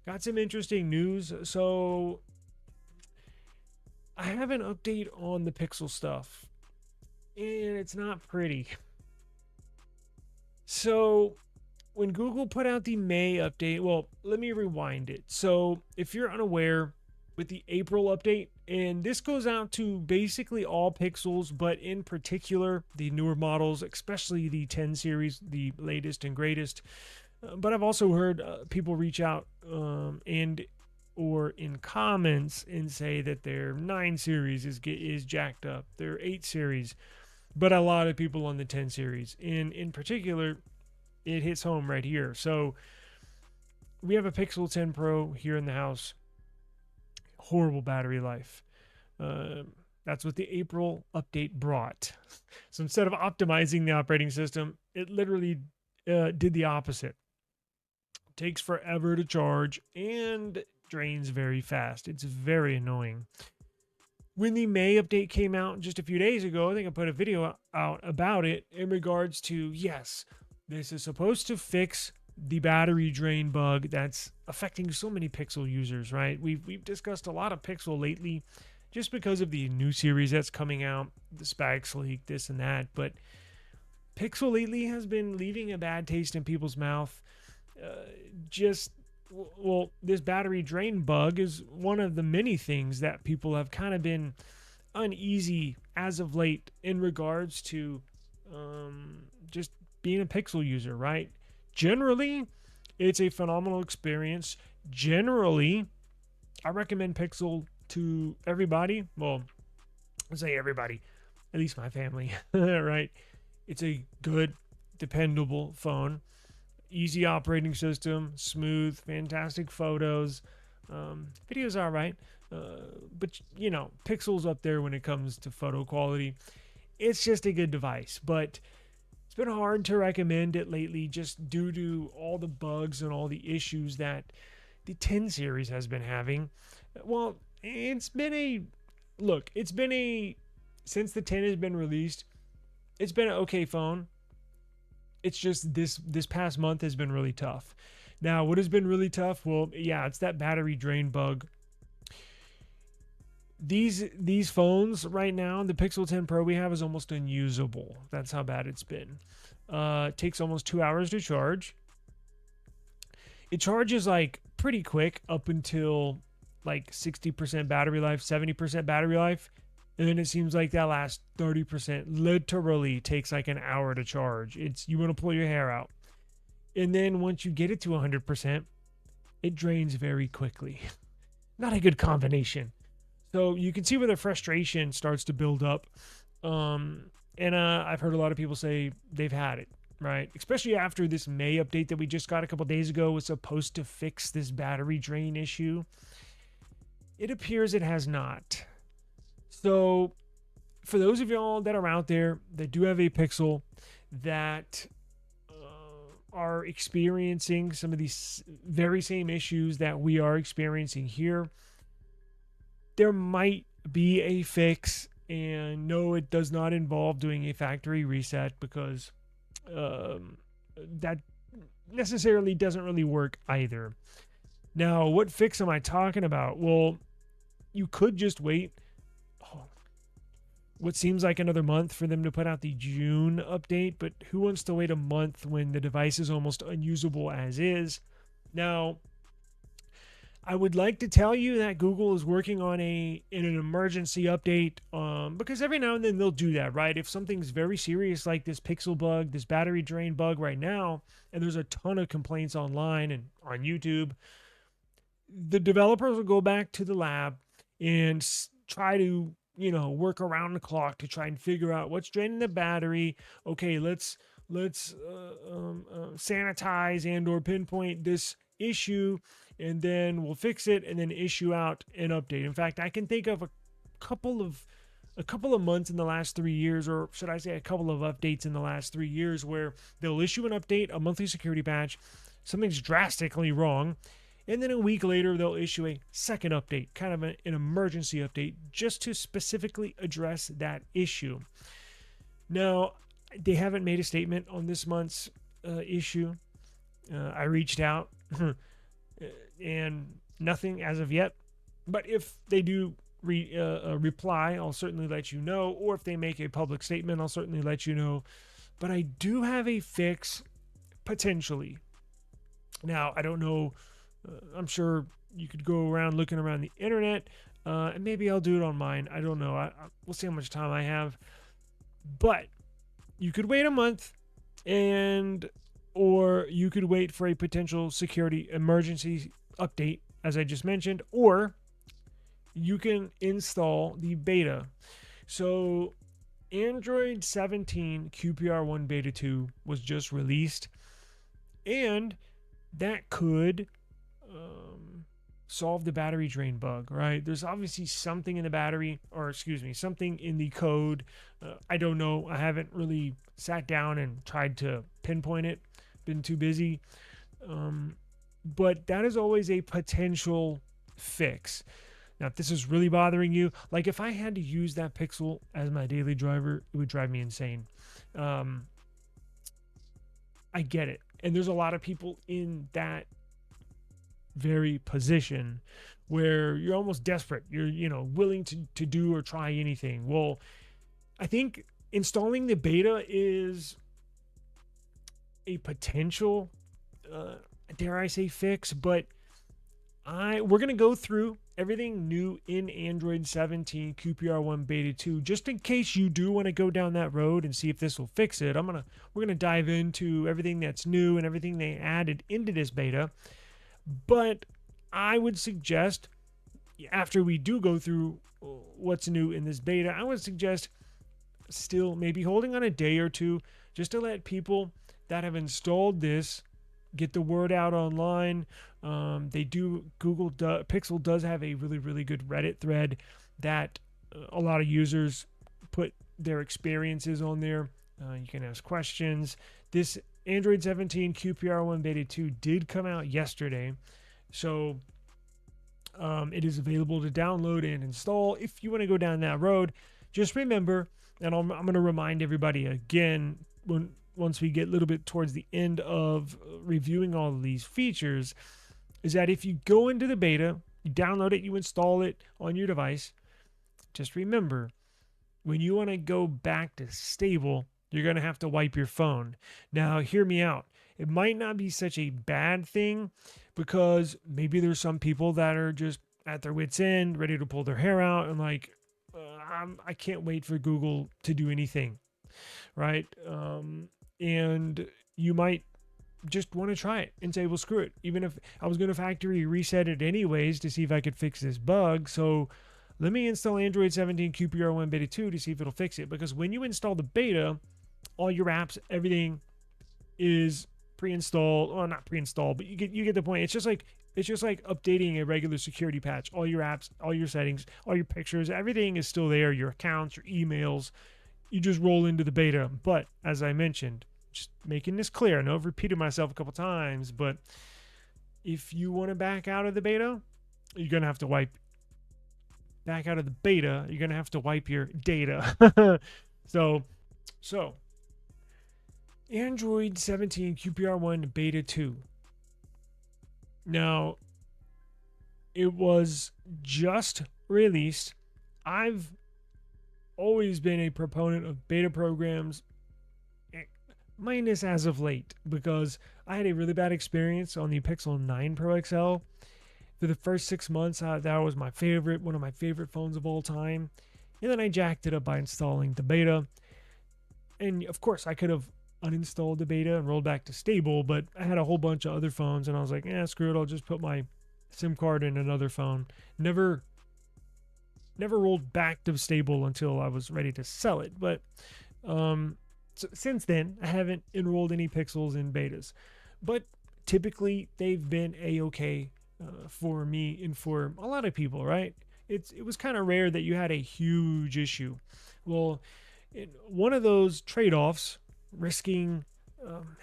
got some interesting news. So I have an update on the Pixel stuff, and it's not pretty. So when Google put out the May update, well, let me rewind it. So if you're unaware, with the April update, and this goes out to basically all Pixels, but in particular the newer models, especially the 10 series, the latest and greatest. But I've also heard people reach out and or in comments and say that their 9 series is jacked up, their 8 series, but a lot of people on the 10 series. And in particular, it hits home right here. So we have a Pixel 10 Pro here in the house. Horrible battery life. Uh, that's what the April update brought. So instead of optimizing the operating system, it literally did the opposite. Takes forever to charge and drains very fast. It's very annoying. When the May update came out just a few days ago, I think I put a video out about it in regards to, yes, this is supposed to fix the battery drain bug that's affecting so many Pixel users, right? We've discussed a lot of Pixel lately just because of the new series that's coming out, the specs leak, this and that. But Pixel lately has been leaving a bad taste in people's mouth. Just well, this battery drain bug is one of the many things that people have kind of been uneasy as of late in regards to just being a Pixel user, right? Generally, it's a phenomenal experience. Generally, I recommend Pixel to everybody. Well, I say everybody, at least my family, right? It's a good, dependable phone. Easy operating system, smooth, fantastic photos. Video's all right, but you know, Pixel's up there when it comes to photo quality. It's just a good device, but it's been hard to recommend it lately just due to all the bugs and all the issues that the 10 series has been having. Well, it's been a look, it's been a since the 10 has been released, it's been an okay phone. It's just this past month has been really tough. Now, what has been really tough? Well, yeah, it's that battery drain bug. These phones right now, the Pixel 10 Pro we have is almost unusable. That's how bad it's been. It takes almost 2 hours to charge. It charges like pretty quick up until like 60% battery life, 70% battery life. And then it seems like that last 30% literally takes like an hour to charge. It's you want to pull your hair out. And then once you get it to 100%, it drains very quickly. Not a good combination. So you can see where the frustration starts to build up. And I've heard a lot of people say they've had it, right? Especially after this May update that we just got a couple days ago was supposed to fix this battery drain issue. It appears it has not. So, for those of y'all that are out there that do have a Pixel that are experiencing some of these very same issues that we are experiencing here, there might be a fix. And no, it does not involve doing a factory reset because that necessarily doesn't really work either. Now, what fix am I talking about? Well, you could just wait what seems like another month for them to put out the June update, but who wants to wait a month when the device is almost unusable as is? Now, I would like to tell you that Google is working on an emergency update because every now and then they'll do that, right? If something's very serious like this Pixel bug, this battery drain bug right now, and there's a ton of complaints online and on YouTube, the developers will go back to the lab and try to work around the clock to try and figure out what's draining the battery. Okay, let's sanitize and or pinpoint this issue, and then we'll fix it and then issue out an update. In fact, I can think of a couple of months in the last 3 years, or should I say a couple of updates in the last 3 years, where they'll issue an update, a monthly security patch, something's drastically wrong, and then a week later, they'll issue a second update, kind of an emergency update, just to specifically address that issue. Now, they haven't made a statement on this month's issue. I reached out. and nothing as of yet. But if they do reply, I'll certainly let you know. Or if they make a public statement, I'll certainly let you know. But I do have a fix potentially. Now, I don't know. I'm sure you could go around looking around the internet, and maybe I'll do it on mine. I don't know. We'll see how much time I have. But you could wait a month, or you could wait for a potential security emergency update, as I just mentioned, or you can install the beta. So Android 17 QPR1 Beta 2 was just released, and that could solve the battery drain bug, right? There's obviously something in the battery, or excuse me, something in the code. I don't know. I haven't really sat down and tried to pinpoint it. Been too busy. But that is always a potential fix. Now, if this is really bothering you, like if I had to use that Pixel as my daily driver, it would drive me insane. I get it. And there's a lot of people in that very position where you're almost desperate. You're, willing to do or try anything. Well, I think installing the beta is a potential, dare I say, fix, but we're going to go through everything new in Android 17 QPR1 Beta 2 just in case you do want to go down that road and see if this will fix it. We're going to dive into everything that's new and everything they added into this beta. But I would suggest, after we do go through what's new in this beta, I would suggest still maybe holding on a day or two just to let people that have installed this get the word out online. Pixel does have a really, really good Reddit thread that a lot of users put their experiences on there. You can ask questions. This Android 17 QPR1 Beta 2 did come out yesterday, so it is available to download and install if you want to go down that road. Just remember, and I'm going to remind everybody again once we get a little bit towards the end of reviewing all of these features, is that if you go into the beta, you download it, you install it on your device, just remember, when you want to go back to stable, you're going to have to wipe your phone. Now, hear me out. It might not be such a bad thing because maybe there's some people that are just at their wits' end, ready to pull their hair out and like, I can't wait for Google to do anything, right? And you might just want to try it and say, well, screw it. Even if I was going to factory reset it anyways to see if I could fix this bug. So let me install Android 17 QPR1 Beta 2 to see if it'll fix it. Because when you install the beta, all your apps, everything is pre-installed. Well, not pre-installed, but you get the point. It's just like updating a regular security patch. All your apps, all your settings, all your pictures, everything is still there. Your accounts, your emails. You just roll into the beta. But as I mentioned, just making this clear, I know I've repeated myself a couple times, but if you want to back out of the beta, you're going to have to wipe your data. So Android 17 QPR1 Beta 2. Now, it was just released. I've always been a proponent of beta programs, minus as of late, because I had a really bad experience on the Pixel 9 Pro XL. For the first 6 months, that was one of my favorite phones of all time. And then I jacked it up by installing the beta. And of course, I could have uninstalled the beta and rolled back to stable, but I had a whole bunch of other phones, and I was like, screw it, I'll just put my SIM card in another phone. Never rolled back to stable until I was ready to sell it. But so since then, I haven't enrolled any Pixels in betas. But typically, they've been A-okay for me and for a lot of people, right? It was kind of rare that you had a huge issue. Well, one of those trade-offs, risking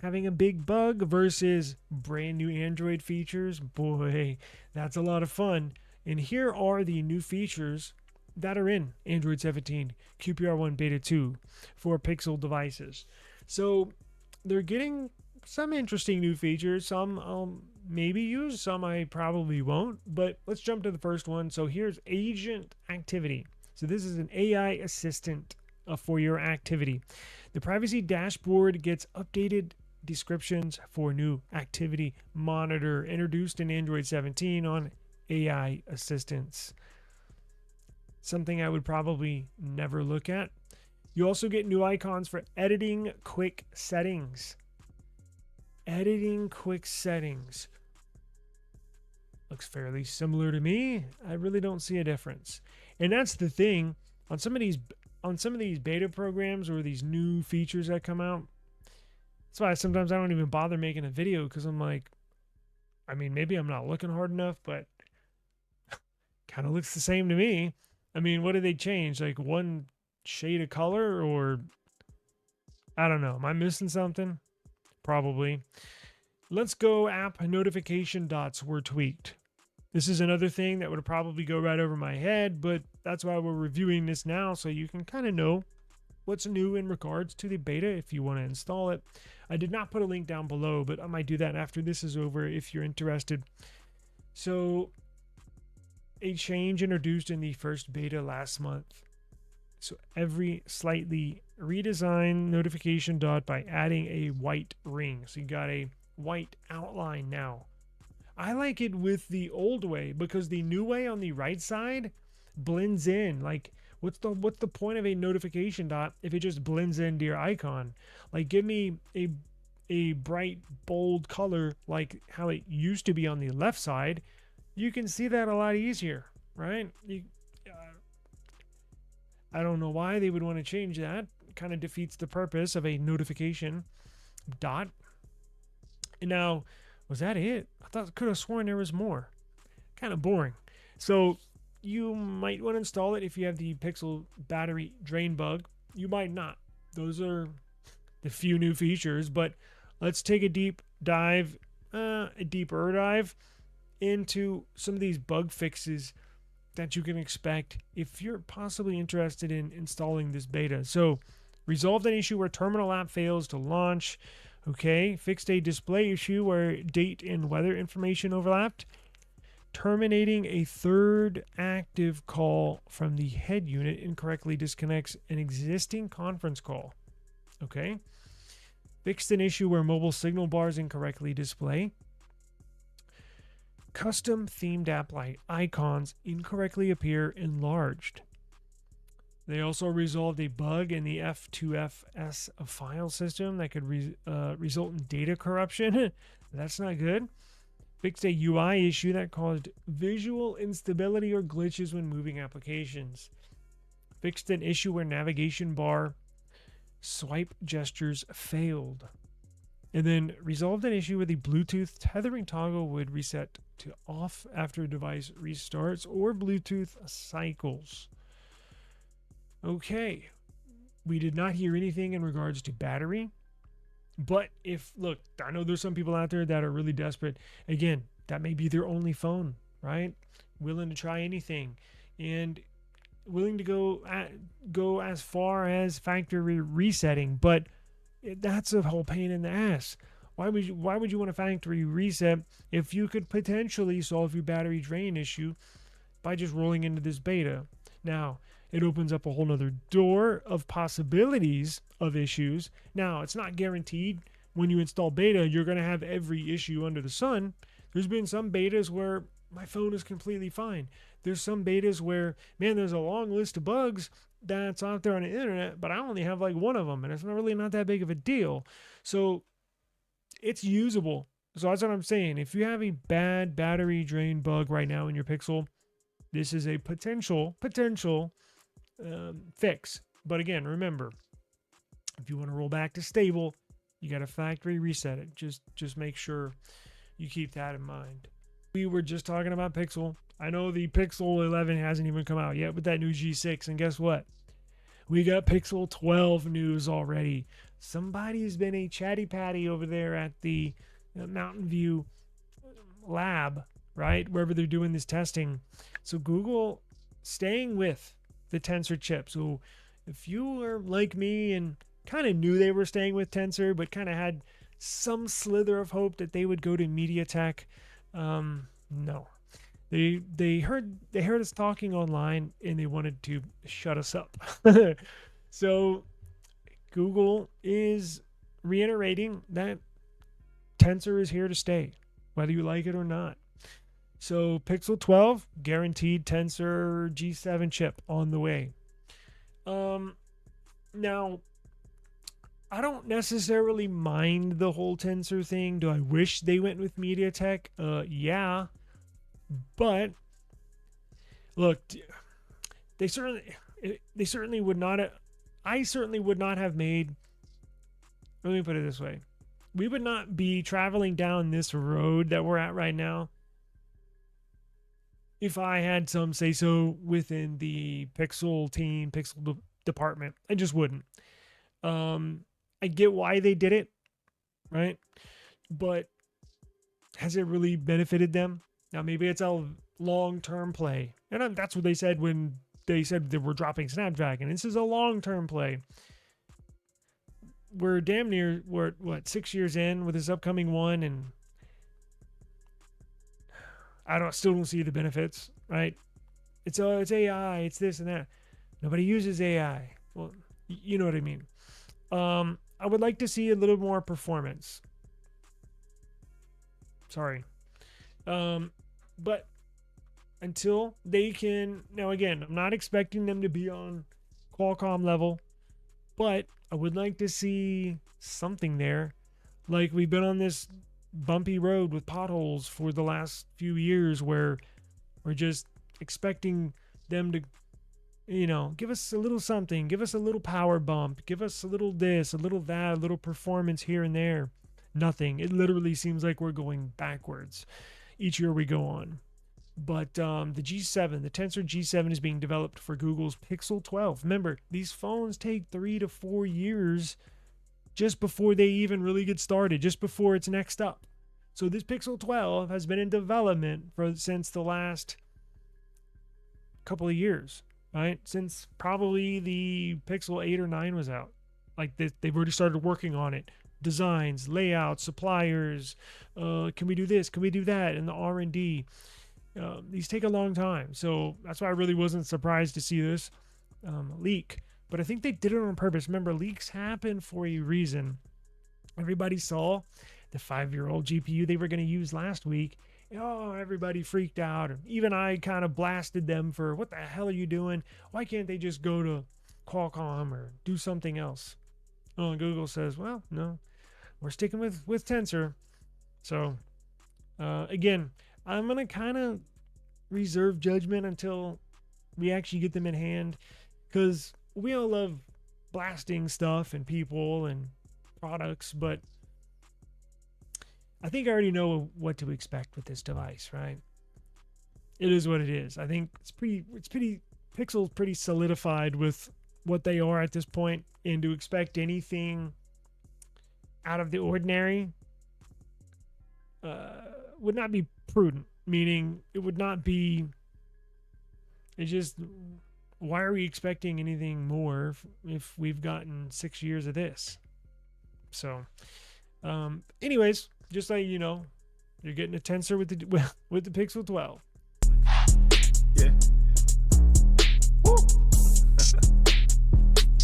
having a big bug versus brand new Android features, boy, that's a lot of fun. And here are the new features that are in Android 17 QPR1 Beta 2 for Pixel devices. So they're getting some interesting new features. Some I'll maybe use, some I probably won't. But let's jump to the first one. So here's agent activity. So this is an AI assistant for your activity. The privacy dashboard gets updated descriptions for new activity monitor introduced in Android 17 on AI assistants. Something I would probably never look at. You also get new icons for editing quick settings. Editing quick settings. Looks fairly similar to me. I really don't see a difference. And that's the thing. On some of these beta programs or these new features that come out, that's why sometimes I don't even bother making a video, because I'm like, I mean, maybe I'm not looking hard enough, but kind of looks the same to me. I mean, what did they change? Like one shade of color, or I don't know. Am I missing something? Probably. Let's go. App notification dots were tweaked. This is another thing that would probably go right over my head, but that's why we're reviewing this now, so you can kind of know what's new in regards to the beta if you want to install it. I did not put a link down below, but I might do that after this is over if you're interested. So a change introduced in the first beta last month. So every slightly redesigned notification dot by adding a white ring. So you got a white outline now. I like it with the old way, because the new way on the right side blends in. Like, what's the point of a notification dot if it just blends into your icon? Like, give me a bright, bold color like how it used to be on the left side. You can see that a lot easier, right? I don't know why they would want to change that. It kind of defeats the purpose of a notification dot. And now, was that it? I could have sworn there was more. Kind of boring. So you might want to install it if you have the Pixel battery drain bug. You might not. Those are the few new features, but let's take a deeper dive into some of these bug fixes that you can expect if you're possibly interested in installing this beta. So, resolved an issue where terminal app fails to launch. Okay, fixed a display issue where date and weather information overlapped. Terminating a third active call from the head unit incorrectly disconnects an existing conference call. Okay. Fixed an issue where mobile signal bars incorrectly display. Custom themed app icons incorrectly appear enlarged. They also resolved a bug in the F2FS file system that could result in data corruption. That's not good. Fixed a UI issue that caused visual instability or glitches when moving applications. Fixed an issue where navigation bar swipe gestures failed. And then resolved an issue where the Bluetooth tethering toggle would reset to off after a device restarts or Bluetooth cycles. Okay, we did not hear anything in regards to battery, but look, I know there's some people out there that are really desperate. Again, that may be their only phone, right? Willing to try anything and willing to go as far as factory resetting, but that's a whole pain in the ass. Why would you want a factory reset if you could potentially solve your battery drain issue by just rolling into this beta? Now, it opens up a whole nother door of possibilities of issues. Now, it's not guaranteed when you install beta, you're going to have every issue under the sun. There's been some betas where my phone is completely fine. There's some betas where, man, there's a long list of bugs that's out there on the internet, but I only have like one of them, and it's not that big of a deal. So it's usable. So that's what I'm saying. If you have a bad battery drain bug right now in your Pixel, this is a potential fix. But again, remember, if you want to roll back to stable, you got to factory reset it. Just make sure you keep that in mind. We were just talking about Pixel. I know the Pixel 11 hasn't even come out yet with that new G6, and guess what? We got Pixel 12 news already. Somebody's been a chatty patty over there at the Mountain View lab, right? Wherever they're doing this testing. So Google staying with the Tensor chip. So if you were like me and kind of knew they were staying with Tensor, but kind of had some slither of hope that they would go to MediaTek. No. They heard us talking online and they wanted to shut us up. So Google is reiterating that Tensor is here to stay, whether you like it or not. So Pixel 12, guaranteed Tensor G7 chip on the way. Now, I don't necessarily mind the whole Tensor thing. Do I wish they went with MediaTek? Yeah. But look, they certainly would not have, I certainly would not have made, let me put it this way. We would not be traveling down this road that we're at right now if I had some say so within the Pixel team, Pixel department. I just wouldn't. I get why they did it, right? But has it really benefited them? Now, maybe it's a long-term play. And that's what they said when they said they were dropping Snapdragon. This is a long-term play. We're damn near, we're 6 years in with this upcoming one, and I still don't see the benefits, right? It's AI, it's this and that. Nobody uses AI. Well, you know what I mean. I would like to see a little more performance. Sorry. But until they can, now again, I'm not expecting them to be on Qualcomm level, but I would like to see something there. Like we've been on this bumpy road with potholes for the last few years where we're just expecting them to, give us a little something, give us a little power bump, give us a little this, a little that, a little performance here and there. Nothing. It literally seems like we're going backwards each year we go on. But the G7, the Tensor G7 is being developed for Google's Pixel 12. Remember, these phones take 3 to 4 years just before they even really get started, just before it's next up. So this Pixel 12 has been in development since the last couple of years, right? Since probably the Pixel 8 or 9 was out. Like they've already started working on it. Designs, layouts, suppliers. Can we do this? Can we do that? And the R&D. These take a long time. So that's why I really wasn't surprised to see this leak. But I think they did it on purpose. Remember, leaks happen for a reason. Everybody saw the 5-year-old GPU they were going to use last week. Oh, everybody freaked out. Even I kind of blasted them for, what the hell are you doing? Why can't they just go to Qualcomm or do something else? Oh, and Google says, well, no, we're sticking with Tensor. So, again, I'm going to kind of reserve judgment until we actually get them in hand, because we all love blasting stuff and people and products, but I think I already know what to expect with this device, right? It is what it is. I think Pixel's pretty solidified with what they are at this point, and to expect anything out of the ordinary would not be prudent. Meaning, it would not be. It's just, why are we expecting anything more if we've gotten 6 years of this? So, anyways, just so you know, you're getting a Tensor with the Pixel 12. Yeah. Woo.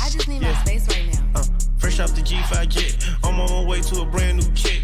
I just need my space right now. Fresh off the G5 jet, I'm on my way to a brand new kit.